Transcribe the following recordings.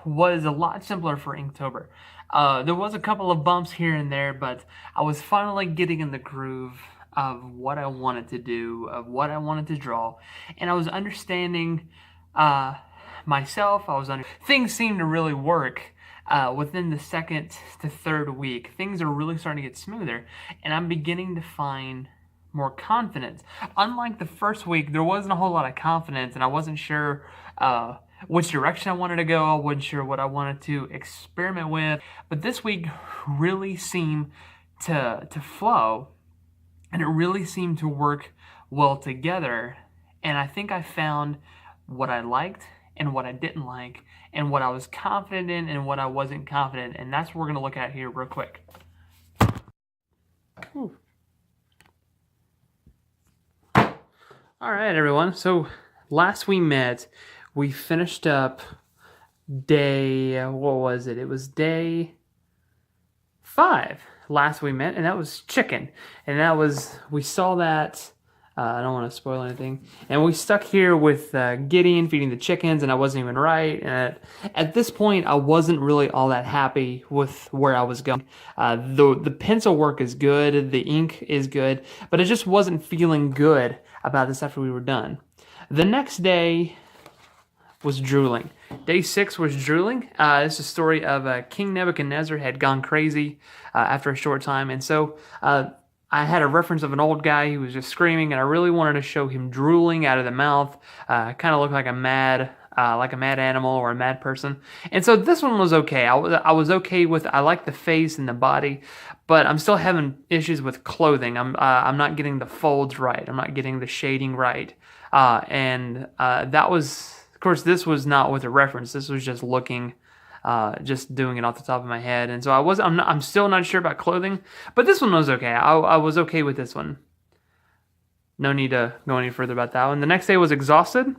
was a lot simpler for Inktober. There was a couple of bumps here and there, but I was finally getting in the groove of what I wanted to do, of what I wanted to draw, and I was understanding myself. Things seemed to really work. Within the second to third week, things are really starting to get smoother, and I'm beginning to find more confidence. Unlike the first week, there wasn't a whole lot of confidence, and I wasn't sure which direction I wanted to go. I wasn't sure what I wanted to experiment with. But this week really seemed to flow, and it really seemed to work well together. And I think I found what I liked and what I didn't like, and what I was confident in and what I wasn't confident. And that's what we're going to look at here real quick. Whew. All right, everyone. So last we met, we finished up day, what was it? It was day 5 last we met, and that was chicken. And that was, we saw that, I don't want to spoil anything. And we stuck here with Gideon feeding the chickens, and I wasn't even right. And at this point, I wasn't really all that happy with where I was going. The pencil work is good, the ink is good, but I just wasn't feeling good about this after we were done. The next day was drooling. Day 6 was drooling. It's a story of King Nebuchadnezzar had gone crazy after a short time, and so I had a reference of an old guy who was just screaming, and I really wanted to show him drooling out of the mouth. Kind of looked like a mad animal or a mad person. And so this one was okay. I was okay with. I like the face and the body, but I'm still having issues with clothing. I'm not getting the folds right. I'm not getting the shading right. And that was, of course, this was not with a reference. This was just looking. Just doing it off the top of my head, and so I'm still not sure about clothing, but this one was okay. I was okay with this one. No need to go any further about that one. The next day was exhausted,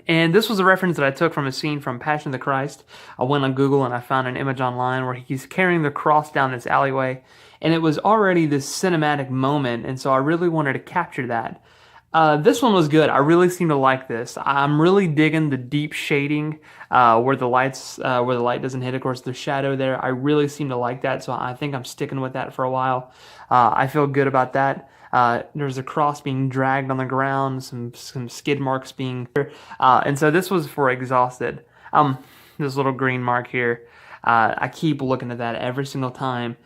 and this was a reference that I took from a scene from Passion of the Christ. I went on Google and I found an image online where he's carrying the cross down this alleyway, and it was already this cinematic moment, and so I really wanted to capture that. This one was good. I really seem to like this. I'm really digging the deep shading where the light doesn't hit. Of course, the shadow there. I really seem to like that, so I think I'm sticking with that for a while. I feel good about that. There's a cross being dragged on the ground, some skid marks being, and so this was for exhausted. This little green mark here. I keep looking at that every single time.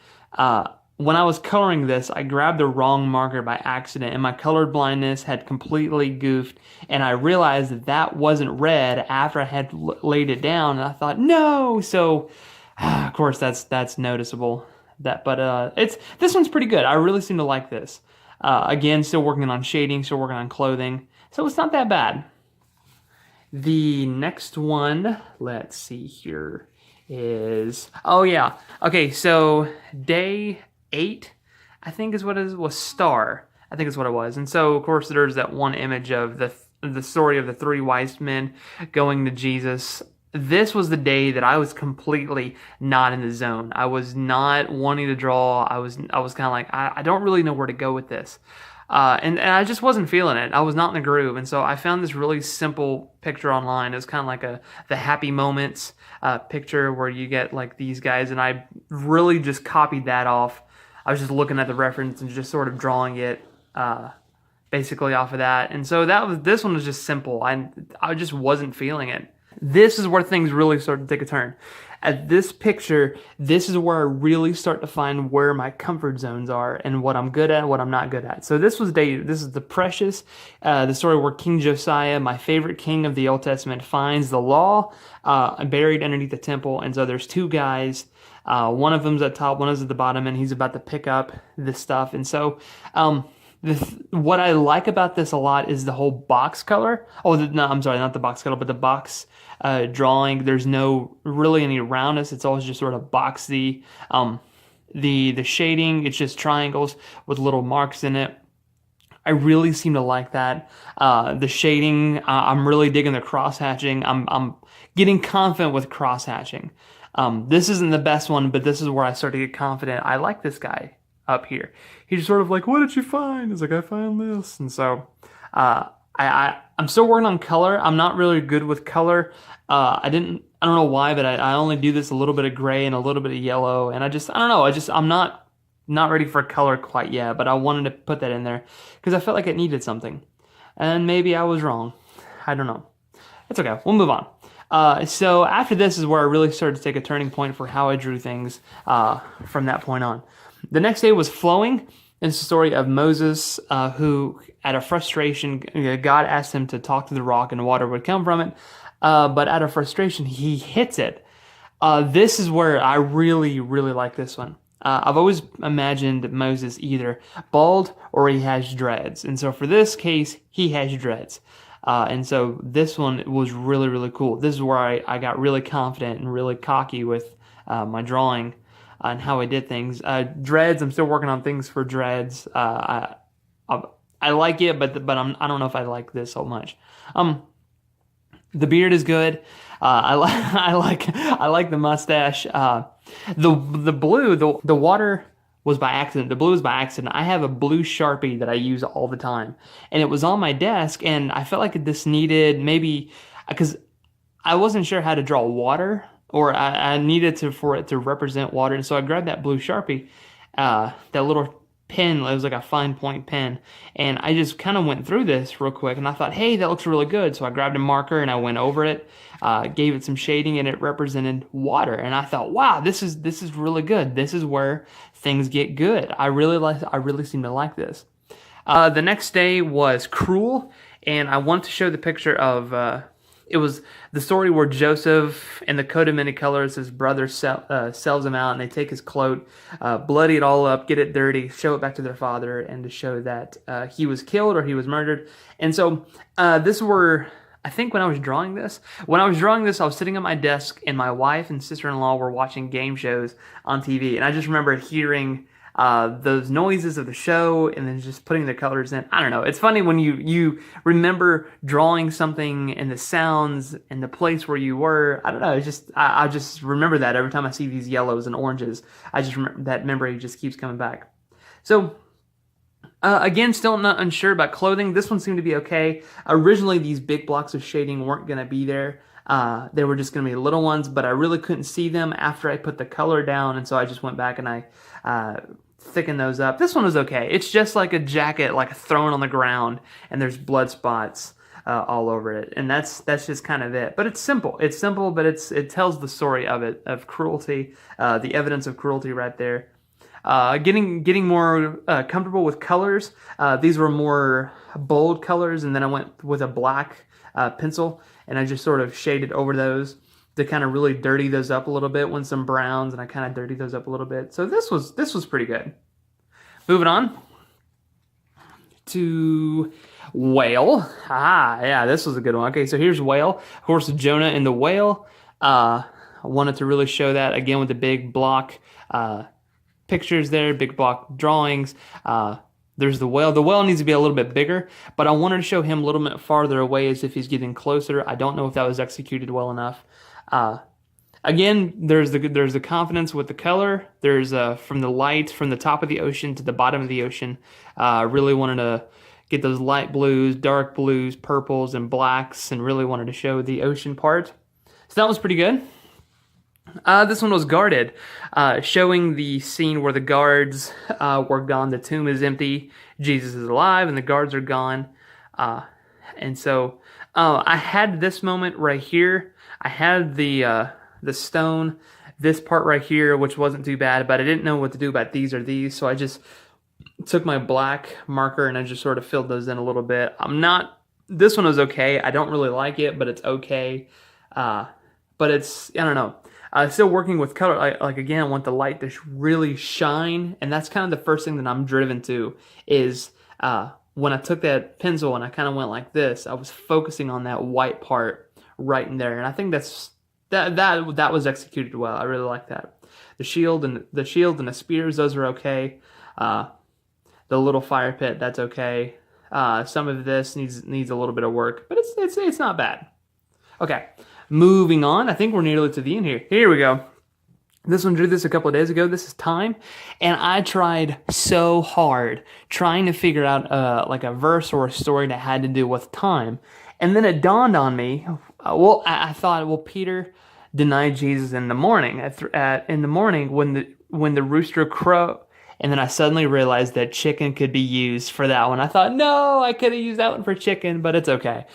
When I was coloring this, I grabbed the wrong marker by accident, and my color blindness had completely goofed, and I realized that that wasn't red after I had laid it down, and I thought, no! So, of course, that's noticeable. But this one's pretty good. I really seem to like this. Again, still working on shading, still working on clothing, so it's not that bad. The next one, let's see here, is, oh yeah, okay, so day 8, I think is what it was, star. I think is what it was. And so, of course, there's that one image of the story of the 3 wise men going to Jesus. This was the day that I was completely not in the zone. I was not wanting to draw. I was kind of like, I don't really know where to go with this. And I just wasn't feeling it. I was not in the groove. And so I found this really simple picture online. It was kind of like the happy moments picture where you get like these guys. And I really just copied that off. I was just looking at the reference and just sort of drawing it basically off of that. And so this one was just simple. I just wasn't feeling it. This is where things really start to take a turn. At this picture, this is where I really start to find where my comfort zones are and what I'm good at and what I'm not good at. So this is the Precious, the story where King Josiah, my favorite king of the Old Testament, finds the law buried underneath the temple. And so there's 2 guys. One of them's at top, one is at the bottom, and he's about to pick up this stuff. And so what I like about this a lot is the whole box color. Oh, no, I'm sorry, not the box color, but the box drawing. There's no really any roundness. It's always just sort of boxy. The shading, it's just triangles with little marks in it. I really seem to like that. The shading, I'm really digging the cross hatching. I'm getting confident with cross hatching. This isn't the best one, but this is where I start to get confident. I like this guy up here. He's sort of like, what did you find? He's like, I found this. And so I'm still working on color. I'm not really good with color. I don't know why, but I only do this a little bit of gray and a little bit of yellow, and I don't know. I'm not ready for color quite yet, but I wanted to put that in there because I felt like it needed something, and maybe I was wrong. I don't know. It's okay. We'll move on. So after this is where I really started to take a turning point for how I drew things from that point on. The next day was flowing. It's the story of Moses, who, out of frustration, God asked him to talk to the rock and water would come from it. But out of frustration, he hits it. This is where I really, really like this one. I've always imagined Moses either bald or he has dreads. And so for this case, he has dreads. And so this one was really, really cool. This is where I got really confident and really cocky with my drawing and how I did things. Dreads, I'm still working on things for dreads. I like it, but I don't know if I like this so much. The beard is good. I like the mustache. The blue, the water was by accident. The blue was by accident. I have a blue Sharpie that I use all the time, and it was on my desk, and I felt like this needed maybe because I wasn't sure how to draw water, or I needed for it to represent water, and so I grabbed that blue Sharpie, that little pen. It was like a fine point pen, and I just kind of went through this real quick, and I thought, hey, that looks really good. So I grabbed a marker and I went over it, gave it some shading, and it represented water. And I thought, wow, this is really good. This is where things get good. I really seem to like this. The next day was cruel, and I wanted to show the picture of. It was the story where Joseph, in the coat of many colors, his brother sells him out, and they take his cloak, bloody it all up, get it dirty, show it back to their father, and to show that he was killed or he was murdered. And so this were, I think when I was drawing this, I was sitting at my desk, and my wife and sister-in-law were watching game shows on TV, and I just remember hearing those noises of the show and then just putting the colors in. I don't know. It's funny when you remember drawing something and the sounds and the place where you were. I don't know. It's just I just remember that every time I see these yellows and oranges. I just remember that memory just keeps coming back. So again, still not unsure about clothing. This one seemed to be okay. Originally, these big blocks of shading weren't going to be there. They were just going to be little ones, but I really couldn't see them after I put the color down, and so I just went back and I thicken those up. This one was okay. It's just like a jacket, like thrown on the ground, and there's blood spots all over it, and that's just kind of it. But it's simple. It's simple, but it tells the story of cruelty, the evidence of cruelty right there. Getting more comfortable with colors. These were more bold colors, and then I went with a black pencil, and I just sort of shaded over those to kind of really dirty those up a little bit. Went some browns, and I kind of dirtied those up a little bit. So this was pretty good. Moving on to whale. Yeah, this was a good one. Okay, so here's whale. Of course, Jonah and the whale. I wanted to really show that again with the big block pictures there, big block drawings. There's the whale. The whale needs to be a little bit bigger, but I wanted to show him a little bit farther away as if he's getting closer. I don't know if that was executed well enough. Again, there's the confidence with the color. There's from the light from the top of the ocean to the bottom of the ocean. Really wanted to get those light blues, dark blues, purples, and blacks, and really wanted to show the ocean part. So that was pretty good. This one was guarded, showing the scene where the guards were gone. The tomb is empty. Jesus is alive, and the guards are gone. And so I had this moment right here. I had the stone, this part right here, which wasn't too bad, but I didn't know what to do about these or these, so I just took my black marker and I just sort of filled those in a little bit. This one was okay. I don't really like it, but it's okay. But it's, I don't know. Still working with color. Like again, I want the light to really shine, and that's kind of the first thing that I'm driven to is when I took that pencil and I kind of went like this, I was focusing on that white part right in there, and I think that was executed well. I really like that. The shield and the spears, those are okay. The little fire pit, that's okay. Some of this needs a little bit of work, but it's not bad. Okay. Moving on, I think we're nearly to the end here. Here we go. This one drew this a couple of days ago. This is time, and I tried so hard trying to figure out like a verse or a story that had to do with time, and then it dawned on me. I thought, well, Peter denied Jesus in the morning in the morning when the rooster crowed, and then I suddenly realized that chicken could be used for that one. I thought, no, I could have used that one for chicken, but it's okay.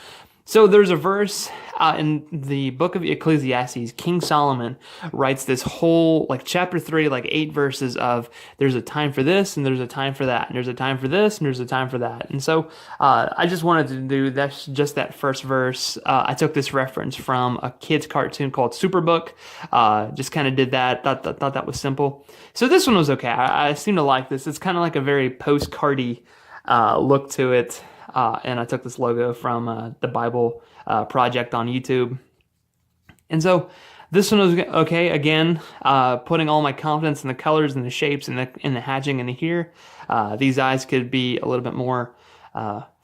So there's a verse in the book of Ecclesiastes. King Solomon writes this whole, like chapter 3, like 8 verses of there's a time for this and there's a time for that and there's a time for this and there's a time for that. And so I just wanted to do just that first verse. I took this reference from a kid's cartoon called Superbook. Just kind of did that. Thought that was simple. So this one was okay. I seem to like this. It's kind of like a very postcardy look to it. And I took this logo from the Bible Project on YouTube. And so this one was okay. Again, putting all my confidence in the colors and the shapes and the hatching in here. These eyes could be a little bit more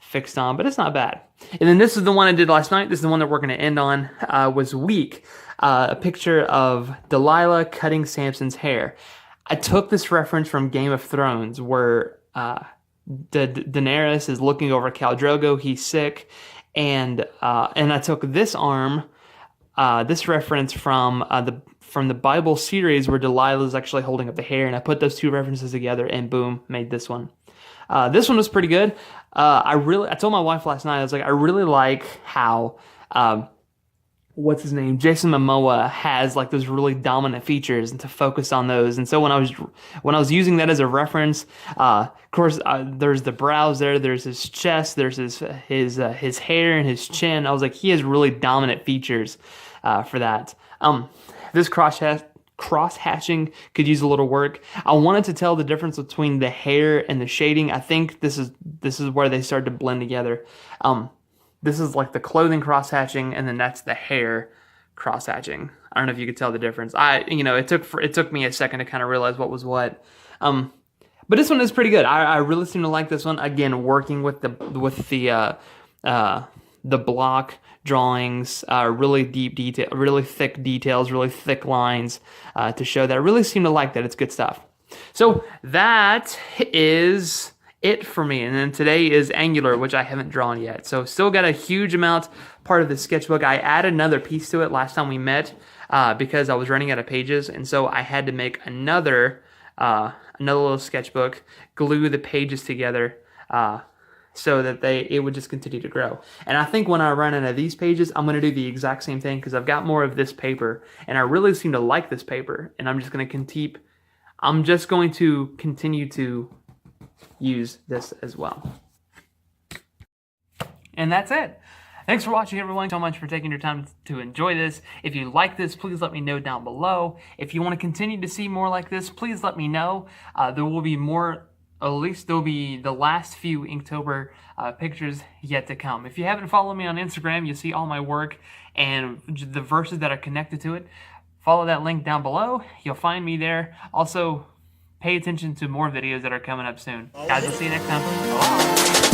fixed on, but it's not bad. And then this is the one I did last night. This is the one that we're going to end on, was weak. A picture of Delilah cutting Samson's hair. I took this reference from Game of Thrones where Daenerys is looking over Khal Drogo. He's sick, and I took this arm, this reference from the Bible series where Delilah is actually holding up the hair, and I put those two references together, and boom, made this one. This one was pretty good. I told my wife last night, I was like, I really like how what's his name? Jason Momoa has like those really dominant features, and to focus on those. And so when I was using that as a reference, of course, there's the brows there, there's his chest, there's his hair and his chin. I was like, he has really dominant features for that. This cross hatching could use a little work. I wanted to tell the difference between the hair and the shading. I think this is where they started to blend together. This is like the clothing cross-hatching, and then that's the hair cross-hatching. I don't know if you could tell the difference. It took me a second to kind of realize what was what. But this one is pretty good. I really seem to like this one. Again, working with the block drawings, really deep detail, really thick details, really thick lines to show that. I really seem to like that. It's good stuff. So that is it for me. And then today is Angular, which I haven't drawn yet. So still got a huge amount part of the sketchbook. I added another piece to it last time we met because I was running out of pages. And so I had to make another little sketchbook, glue the pages together so that it would just continue to grow. And I think when I run out of these pages, I'm going to do the exact same thing because I've got more of this paper. And I really seem to like this paper. And I'm just going to continue to use this as well. And that's it. Thanks for watching, everyone. So much for taking your time to enjoy this. If you like this, please let me know down below. If you want to continue to see more like this, please let me know. There will be more, at least there'll be the last few Inktober pictures yet to come. If you haven't followed me on Instagram, you'll see all my work and the verses that are connected to it. Follow that link down below. You'll find me there. Also, pay attention to more videos that are coming up soon. Guys, we'll see you next time. Bye.